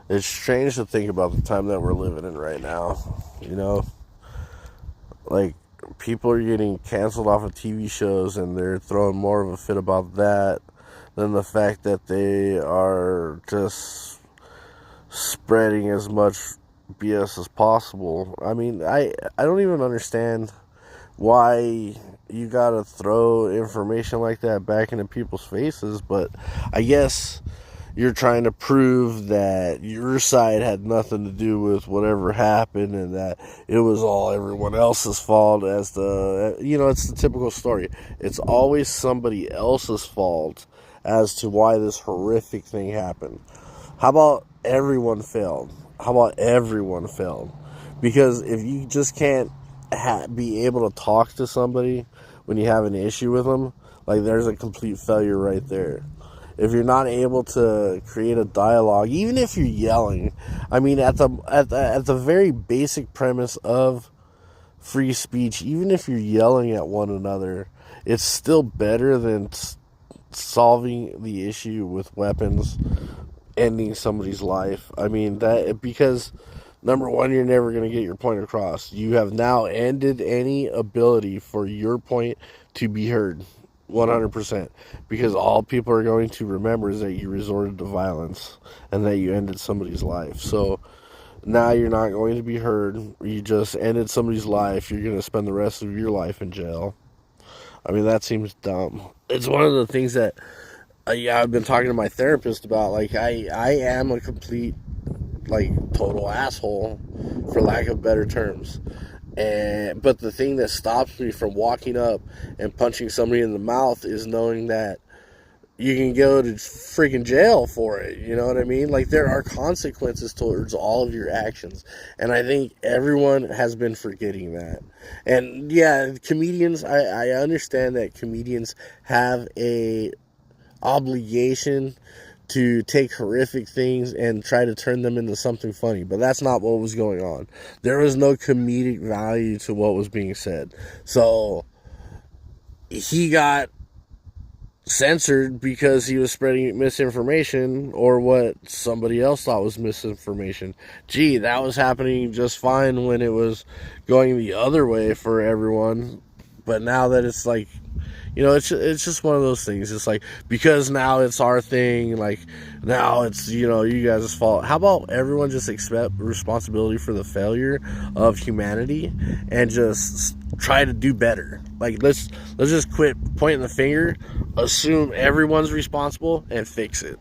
It's strange to think about the time that we're living in right now. You know, like people are getting canceled off of TV shows and they're throwing more of a fit about that than the fact that they are just spreading as much BS as possible. I mean, I don't even understand why you gotta throw information like that back into people's faces, but I guess you're trying to prove that your side had nothing to do with whatever happened and that it was all everyone else's fault. As the, it's the typical story. It's always somebody else's fault as to why this horrific thing happened. How about everyone failed? How about everyone failed? Because if you just can't be able to talk to somebody when you have an issue with them, like, there's a complete failure right there. If you're not able to create a dialogue, even if you're yelling, I mean, at the very basic premise of free speech, even if you're yelling at one another, it's still better than solving the issue with weapons, ending somebody's life. I mean, that, because number one, you're never going to get your point across. You have now ended any ability for your point to be heard. 100%, because all people are going to remember is that you resorted to violence and that you ended somebody's life. So now you're not going to be heard. You just ended somebody's life. You're going to spend the rest of your life in jail. I mean, that seems dumb. It's one of the things that I've been talking to my therapist about. Like, I am a complete, like, total asshole, for lack of better terms. But the thing that stops me from walking up and punching somebody in the mouth is knowing that you can go to freaking jail for it. You know what I mean? Like, there are consequences towards all of your actions. And I think everyone has been forgetting that. And yeah, comedians, I understand that comedians have a obligation to take horrific things and try to turn them into something funny. But that's not what was going on. There was no comedic value to what was being said. So he got censored because he was spreading misinformation, or what somebody else thought was misinformation. Gee, that was happening just fine when it was going the other way for everyone. But now that it's like, it's just one of those things. It's like, because now it's our thing, like, now it's, you guys' fault. How about everyone just accept responsibility for the failure of humanity and just try to do better? Like, let's just quit pointing the finger, assume everyone's responsible, and fix it.